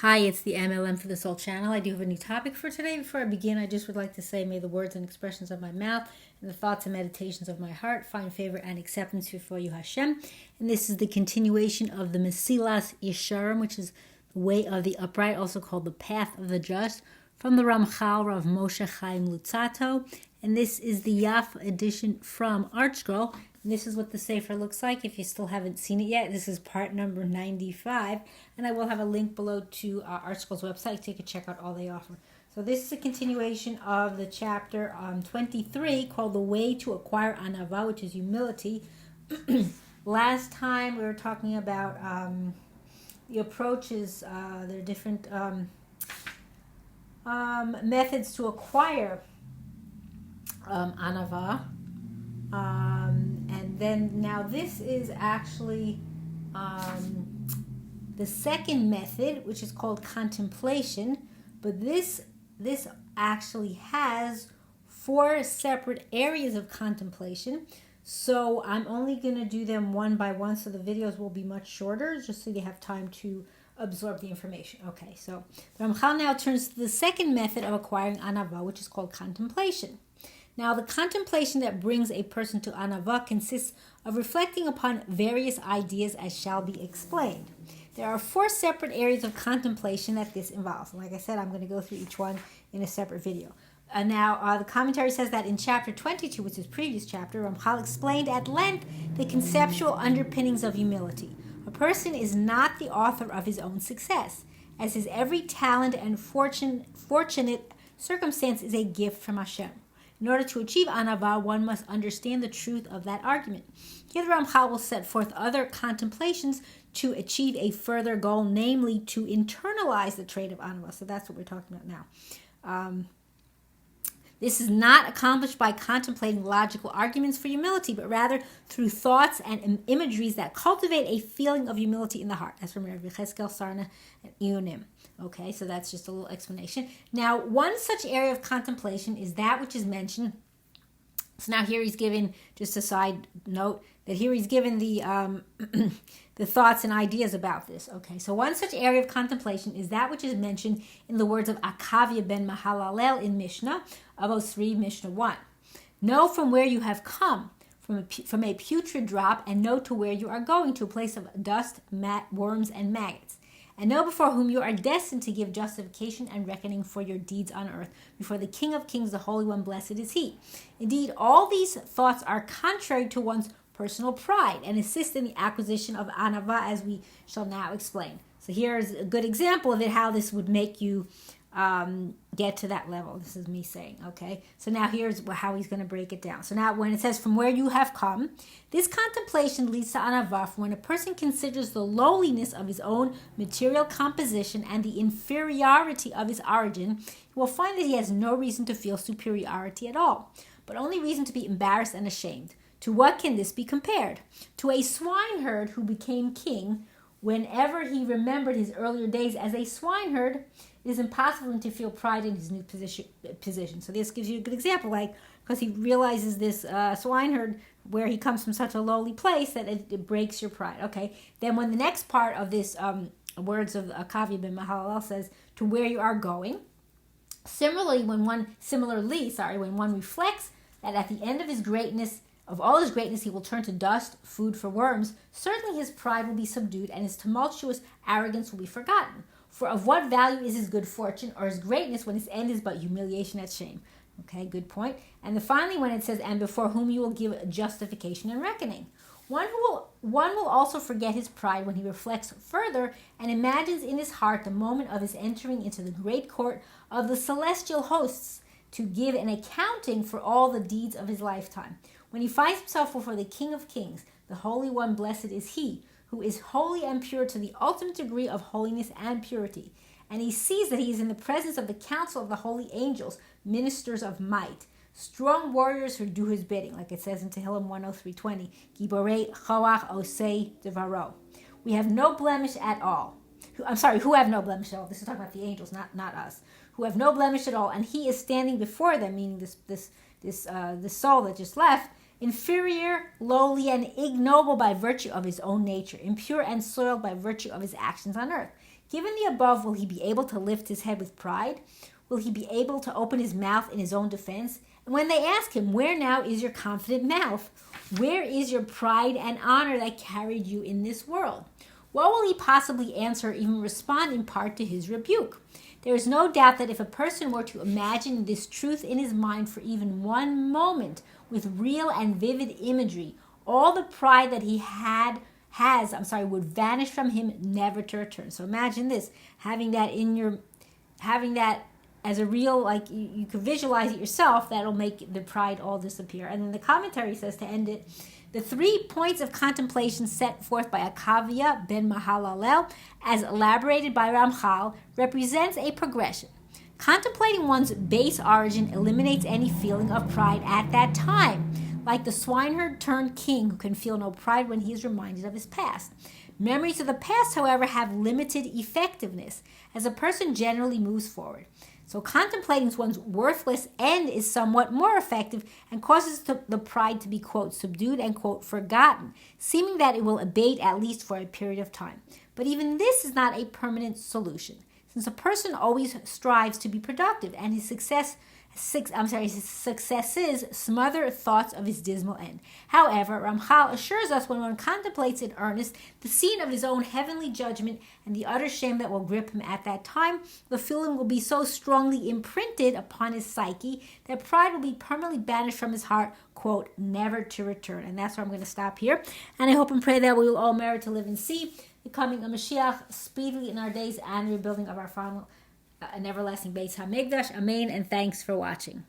Hi, it's the M.L.M for the Soul channel. I do have a new topic for today. Before I begin, I just would like to say, may the words and expressions of my mouth and the thoughts and meditations of my heart find favor and acceptance before you, Hashem. And this is the continuation of the Mesillas Yesharim, which is the way of the upright, also called the path of the just, from the Ramchal, Rav Moshe Chaim Lutzato. And this is the Yaf edition from ArtScroll. And this is what the Sefer looks like. If you still haven't seen it yet, this is part number 95. And I will have a link below to ArtScroll's website so you can check out all they offer. So this is a continuation of the chapter 23 called The Way to Acquire Anavah, which is humility. Last time we were talking about the approaches, there are different methods to acquire Anavah. And then now this is actually the second method, which is called contemplation. But this actually has 4 separate areas of contemplation. So I'm only going to do them one by one, so the videos will be much shorter, just so you have time to absorb the information. Okay, so Ramchal now turns to the second method of acquiring Anavah, which is called contemplation. Now, the contemplation that brings a person to Anavah consists of reflecting upon various ideas as shall be explained. There are 4 separate areas of contemplation that this involves. And like I said, I'm going to go through each one in a separate video. Now, the commentary says that in chapter 22, which is the previous chapter, Ramchal explained at length the conceptual underpinnings of humility. A person is not the author of his own success, as his every talent and fortunate circumstance is a gift from Hashem. In order to achieve Anavah, one must understand the truth of that argument. Here the Ramchal will set forth other contemplations to achieve a further goal, namely to internalize the trait of Anavah. So that's what we're talking about now. This is not accomplished by contemplating logical arguments for humility, but rather through thoughts and imageries that cultivate a feeling of humility in the heart. That's from Rav Charna and Ionim. Okay, so that's just a little explanation. Now, one such area of contemplation is that which is mentioned. So now here he's given, just a side note, that here he's given the the thoughts and ideas about this. Okay, so one such area of contemplation is that which is mentioned in the words of Akavya ben Mahalalel in Mishnah, Avos 3, Mishnah 1. Know from where you have come, from a putrid drop, and know to where you are going, to a place of dust, worms, and maggots. And know before whom you are destined to give justification and reckoning for your deeds on earth, before the King of Kings, the Holy One, blessed is He. Indeed, all these thoughts are contrary to one's personal pride and assist in the acquisition of Anavah, as we shall now explain. So here's a good example of it, how this would make you get to that level. This is me saying, okay? So now here's how he's going to break it down. So now when it says from where you have come, this contemplation leads to Anavah when a person considers the lowliness of his own material composition and the inferiority of his origin. He will find that he has no reason to feel superiority at all, but only reason to be embarrassed and ashamed. To what can this be compared? To a swineherd who became king. Whenever he remembered his earlier days as a swineherd, it is impossible to feel pride in his new position. So this gives you a good example, like, because he realizes this swineherd, where he comes from such a lowly place, that it breaks your pride. Okay, then when the next part of this words of Akavya ben Mahalalel says, to where you are going. Similarly, when one reflects that at the end of his greatness, of all his greatness, he will turn to dust, food for worms, certainly his pride will be subdued and his tumultuous arrogance will be forgotten. For of what value is his good fortune or his greatness when his end is but humiliation and shame? Okay, good point. And then finally, when it says, and before whom you will give justification and reckoning. One will also forget his pride when he reflects further and imagines in his heart the moment of his entering into the great court of the celestial hosts to give an accounting for all the deeds of his lifetime. When he finds himself before the King of Kings, the Holy One, blessed is He, who is holy and pure to the ultimate degree of holiness and purity. And he sees that he is in the presence of the council of the holy angels, ministers of might, strong warriors who do his bidding, like it says in Tehillim 103:20, Giborei Choach Osei Devaro. We have no blemish at all. Who have no blemish at all. This is talking about the angels, not us. Who have no blemish at all, and he is standing before them, meaning this soul that just left, inferior, lowly, and ignoble by virtue of his own nature, impure and soiled by virtue of his actions on earth. Given the above, will he be able to lift his head with pride? Will he be able to open his mouth in his own defense? And when they ask him, where now is your confident mouth? Where is your pride and honor that carried you in this world? What will he possibly answer or even respond in part to his rebuke? There is no doubt that if a person were to imagine this truth in his mind for even one moment with real and vivid imagery, all the pride that he would vanish from him, never to return. So imagine this, having that as a real, like you could visualize it yourself, that'll make the pride all disappear. And then the commentary says, to end it, the 3 points of contemplation set forth by Akavia ben Mahalalel, as elaborated by Ramchal, represents a progression. Contemplating one's base origin eliminates any feeling of pride at that time, like the swineherd turned king who can feel no pride when he is reminded of his past. Memories of the past, however, have limited effectiveness as a person generally moves forward. So contemplating one's worthless end is somewhat more effective and causes the pride to be, quote, subdued and, quote, forgotten, seeming that it will abate at least for a period of time. But even this is not a permanent solution, since a person always strives to be productive and his successes smother thoughts of his dismal end. However, Ramchal assures us when one contemplates in earnest the scene of his own heavenly judgment and the utter shame that will grip him at that time, the feeling will be so strongly imprinted upon his psyche that pride will be permanently banished from his heart, quote, never to return. And that's where I'm going to stop here. And I hope and pray that we will all merit to live and see the coming of Mashiach speedily in our days and the rebuilding of our final an everlasting Beis HaMikdash. Amen, and thanks for watching.